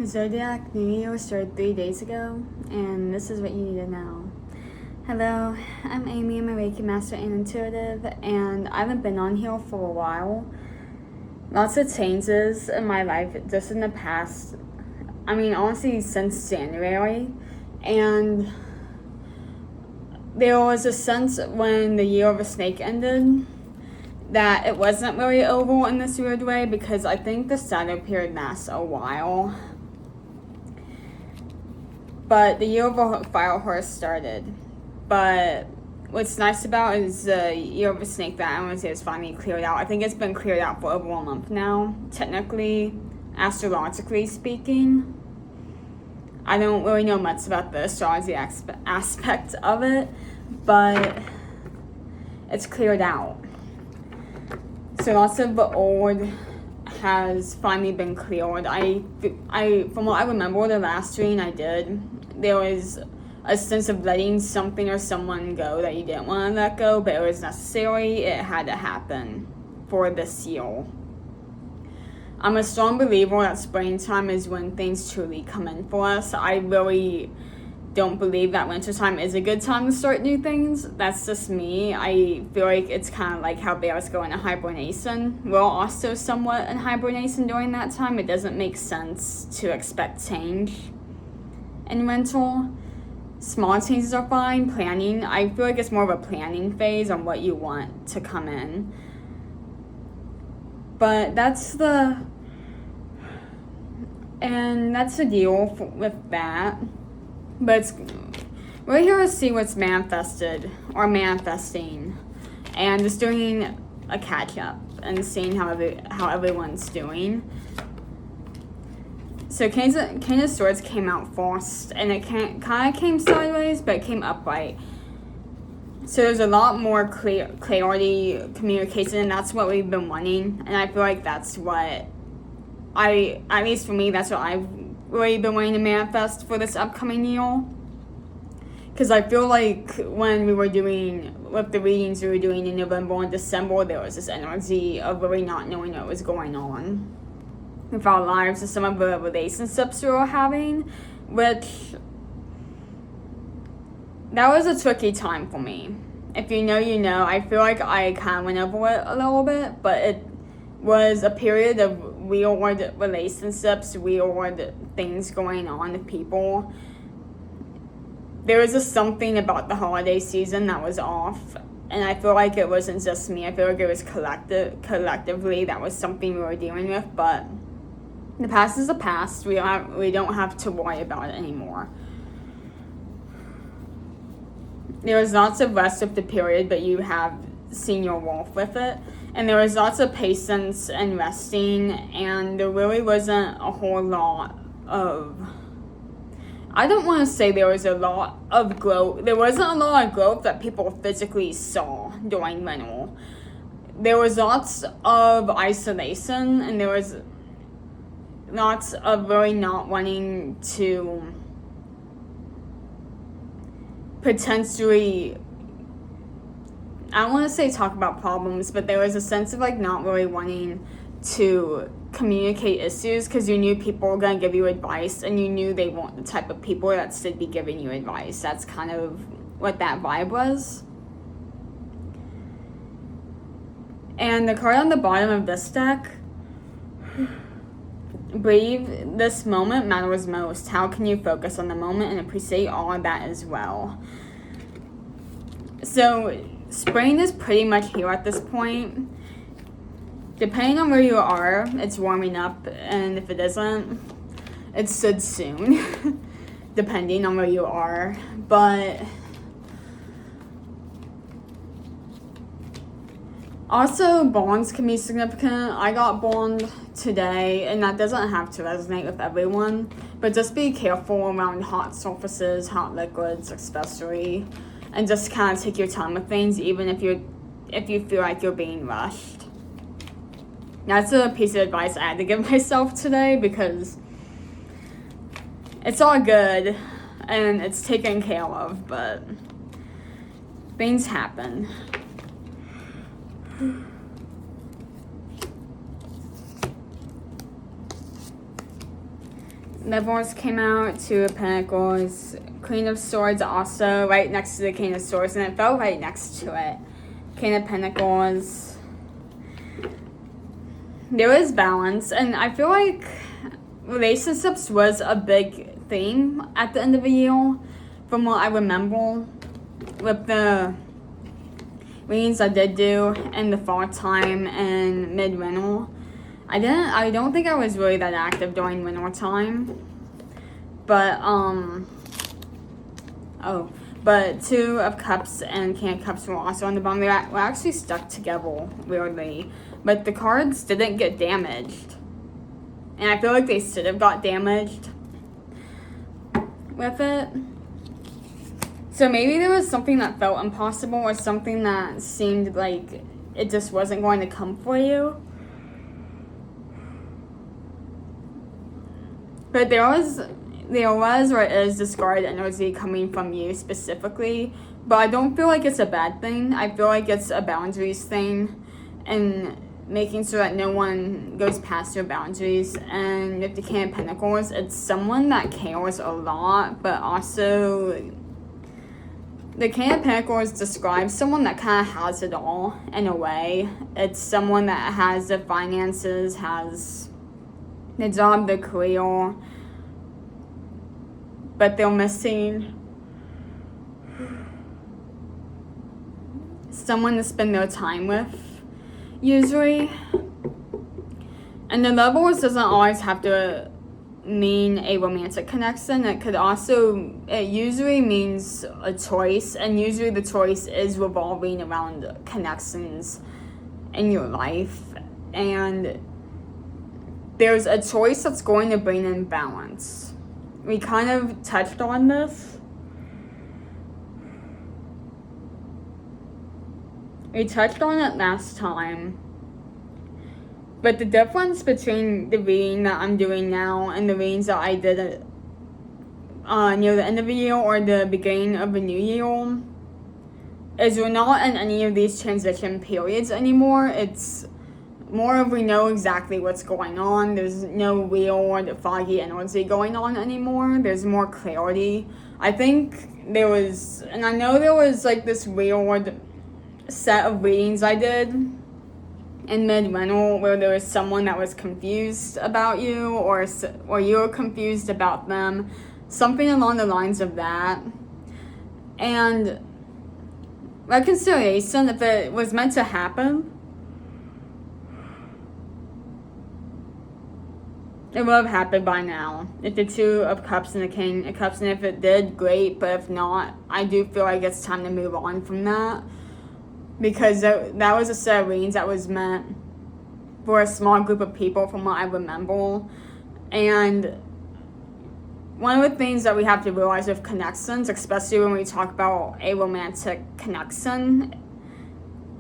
Zodiac New Year started 3 days ago, and this is what you need to know. Hello, I'm Amy. I'm a Reiki Master and Intuitive, and I haven't been on here for a while. Lots of changes in my life just in the past, honestly, since January, and there was a sense when the year of a snake ended that it wasn't really over in this weird way, because I think the shadow period lasts a while. But the year of a fire horse started. But what's nice about it is the year of a snake that I want to say is finally cleared out. I think it's been cleared out for over a month now, technically, astrologically speaking. I don't really know much about the astrology aspect of it, but it's cleared out. So lots of the old has finally been cleared. I from what I remember, the last reading I did, there was a sense of letting something or someone go that you didn't want to let go, but it was necessary. It had to happen for this year. I'm a strong believer that springtime is when things truly come in for us. I really don't believe that wintertime is a good time to start new things. That's just me. I feel like it's kind of like how bears go into hibernation. We're also somewhat in hibernation during that time. It doesn't make sense to expect change in winter. Small changes are fine. Planning, I feel like it's more of a planning phase on what you want to come in. But that's the deal with that. But we're here to see what's manifested or manifesting, and just doing a catch up and seeing how everyone's doing. So King of Swords came out first, and it kind of came sideways, but it came upright. So there's a lot more clarity, communication, and that's what we've been wanting. And I feel like that's what at least for me, that's what I've really been wanting to manifest for this upcoming year. Because I feel like when we were doing, with the readings we were doing in November and December, there was this energy of really not knowing what was going on with our lives and some of the relationships we were having, which, that was a tricky time for me. If you know, you know. I feel like I kind of went over it a little bit, but it was a period of weird relationships, weird things going on with people. There was just something about the holiday season that was off, and I feel like it wasn't just me. I feel like it was collectively that was something we were dealing with, but the past is the past. We don't have to worry about it anymore. There was lots of rest with the period, but you have seen your worth with it. And there was lots of patience and resting, and there really wasn't a whole lot of, I don't want to say there was a lot of growth. There wasn't a lot of growth that people physically saw during winter. There was lots of isolation, and there was lots of really not wanting to potentially, I don't want to say talk about problems, but there was a sense of like not really wanting to communicate issues, because you knew people were going to give you advice, and you knew they weren't the type of people that should be giving you advice. That's kind of what that vibe was. And the card on the bottom of this deck, breathe. This moment matters most. How can you focus on the moment and appreciate all of that as well? So spring is pretty much here at this point. Depending on where you are, it's warming up, and if it isn't, it should soon, depending on where you are. But also, bonds can be significant. I got bond today, and that doesn't have to resonate with everyone, but just be careful around hot surfaces, hot liquids especially, and just kind of take your time with things, even if you feel like you're being rushed. That's a piece of advice I had to give myself today, because it's all good and it's taken care of, but things happen. Lovers came out, Two of Pentacles, Queen of Swords also right next to the King of Swords, and it fell right next to it. King of Pentacles. There is balance, and I feel like relationships was a big theme at the end of the year, from what I remember with the readings I did do in the fall time and mid-winter. I don't think I was really that active during winter time. But, but Two of Cups and King of Cups were also on the bottom. They were actually stuck together, weirdly. But the cards didn't get damaged. And I feel like they should have got damaged with it. So maybe there was something that felt impossible or something that seemed like it just wasn't going to come for you. But there was or is discarded energy coming from you specifically. But I don't feel like it's a bad thing. I feel like it's a boundaries thing. And making sure that no one goes past your boundaries. And with the King of Pentacles, it's someone that cares a lot. But also, the King of Pentacles describes someone that kind of has it all in a way. It's someone that has the finances, has the job, the career, but they're missing someone to spend their time with, usually. And the Lovers doesn't always have to mean a romantic connection. It usually means a choice, and usually the choice is revolving around connections in your life. And there's a choice that's going to bring in balance. We kind of touched on this. We touched on it last time. But the difference between the reading that I'm doing now and the readings that I did near the end of the year or the beginning of the new year is we're not in any of these transition periods anymore. It's more of we know exactly what's going on. There's no weird, foggy energy going on anymore. There's more clarity. I think there was, and I know there was like this weird set of readings I did in mid-winter where there was someone that was confused about you or you were confused about them. Something along the lines of that. And reconciliation, if it was meant to happen, it would have happened by now. If the Two of Cups and the King of Cups, and if it did, great. But if not, I do feel like it's time to move on from that. Because that was a set of readings that was meant for a small group of people from what I remember. And one of the things that we have to realize with connections, especially when we talk about a romantic connection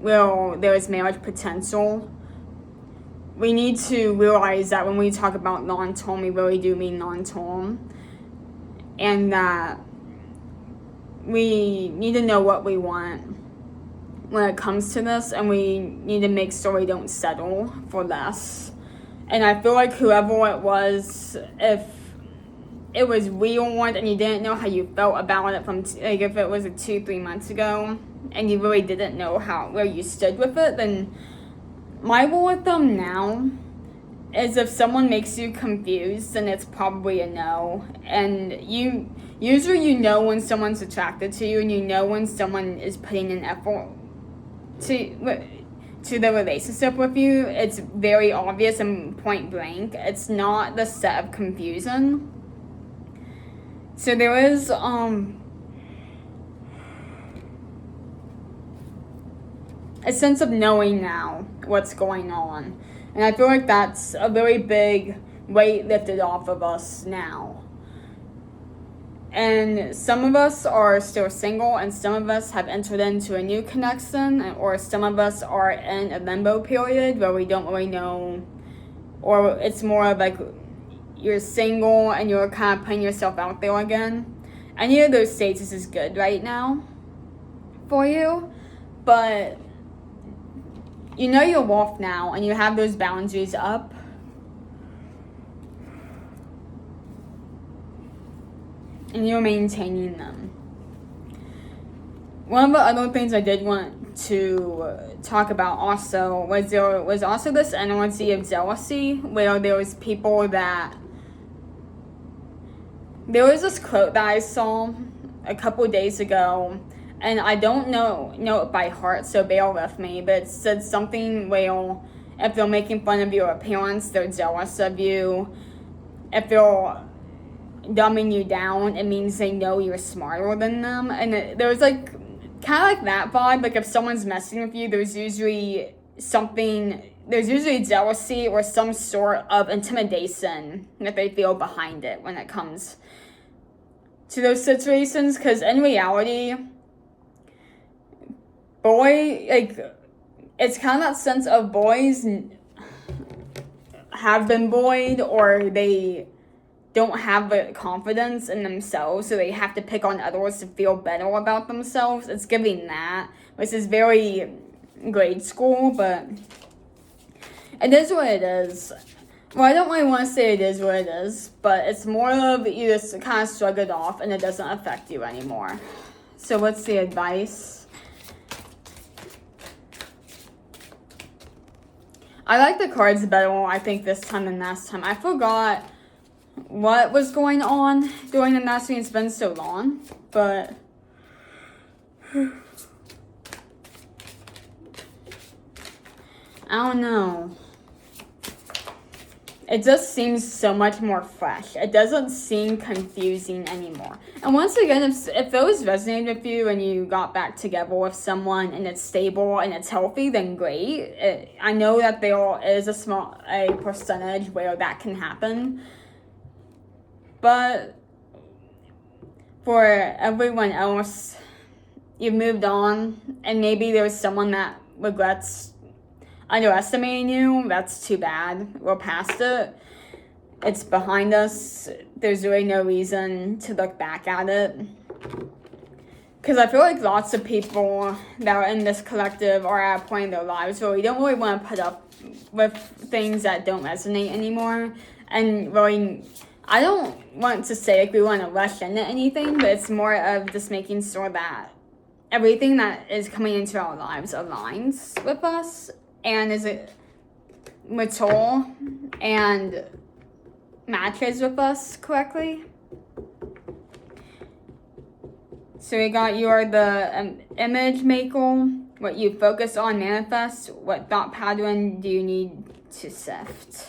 where there is marriage potential, we need to realize that when we talk about long-term, we really do mean long-term. And that we need to know what we want when it comes to this, and we need to make sure we don't settle for less. And I feel like whoever it was, if it was weird and you didn't know how you felt about it from, like if it was 2-3 months ago, and you really didn't know where you stood with it, then my rule with them now is if someone makes you confused, then it's probably a no. And usually you know when someone's attracted to you, and you know when someone is putting an effort to the relationship with you. It's very obvious and point blank. It's not the set of confusion. So there is a sense of knowing now what's going on. And I feel like that's a very big weight lifted off of us now. And some of us are still single, and some of us have entered into a new connection, or some of us are in a limbo period where we don't really know, or it's more of like you're single and you're kind of putting yourself out there again. Any of those stages is good right now for you, but you know your worth now, and you have those boundaries up. and you're maintaining them. One of the other things I did want to talk about also was there was also this energy of jealousy where there was people that... There was this quote that I saw a couple days ago, and I don't know it by heart, so bear with me, but it said something where if they're making fun of your appearance, they're jealous of you. If they're dumbing you down, it means they know you're smarter than them. And there was like kind of like that vibe. Like if someone's messing with you, there's usually jealousy or some sort of intimidation that they feel behind it when it comes to those situations. Because in reality, it's kind of that sense of boys have been bullied, or they don't have the confidence in themselves, so they have to pick on others to feel better about themselves. It's giving that, which is very grade school, but it is what it is. Well, I don't really want to say it is what it is, but it's more of you just kind of shrug it off and it doesn't affect you anymore. So what's the advice? I like the cards better, I think, this time than last time. I forgot what was going on during the last week. It's been so long, but I don't know. It just seems so much more fresh. It doesn't seem confusing anymore. And once again, if those resonated with you and you got back together with someone and it's stable and it's healthy, then great. I know that there is a percentage where that can happen. But for everyone else, you've moved on, and maybe there's someone that regrets underestimating you. That's too bad. We're past it. It's behind us. There's really no reason to look back at it. Because I feel like lots of people that are in this collective are at a point in their lives where we don't really want to put up with things that don't resonate anymore. And really, I don't want to say like we want to rush into anything, but it's more of just making sure that everything that is coming into our lives aligns with us and is mature and matches with us correctly. So we got you are the image maker. What you focus on manifests. What thought pattern do you need to sift?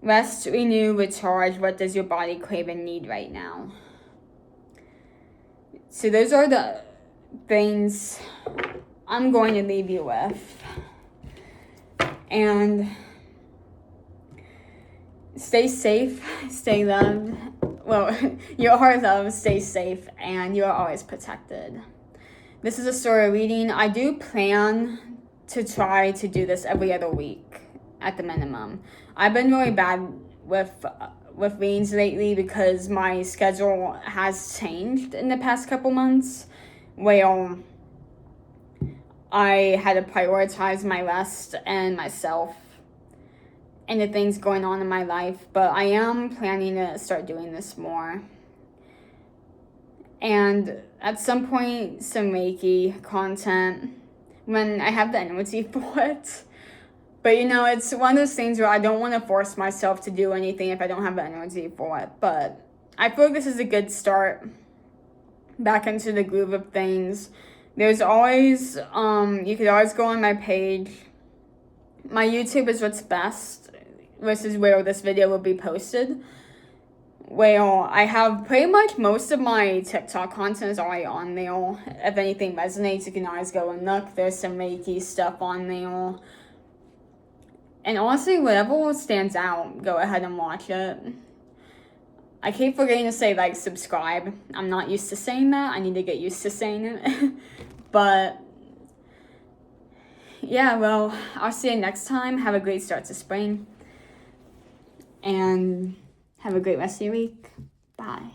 Rest, renew, recharge. What does your body crave and need right now? So those are the things I'm going to leave you with. And stay safe, stay loved. Well, you are loved, stay safe, and you are always protected. This is a story reading. I do plan to try to do this every other week at the minimum. I've been really bad with readings lately because my schedule has changed in the past couple months, where I had to prioritize my rest and myself and the things going on in my life. But I am planning to start doing this more. And at some point, some Reiki content when I have the energy for it. But it's one of those things where I don't want to force myself to do anything if I don't have the energy for it. But I feel like this is a good start back into the groove of things. There's always, you could always go on my page. My YouTube is what's best. This is where this video will be posted. Where I have pretty much most of my TikTok content is already on there. If anything resonates, you can always go and look. There's some Reiki stuff on there. And honestly, whatever stands out, go ahead and watch it. I keep forgetting to say subscribe. I'm not used to saying that. I need to get used to saying it. But yeah, well, I'll see you next time. Have a great start to spring. And have a great rest of your week. Bye.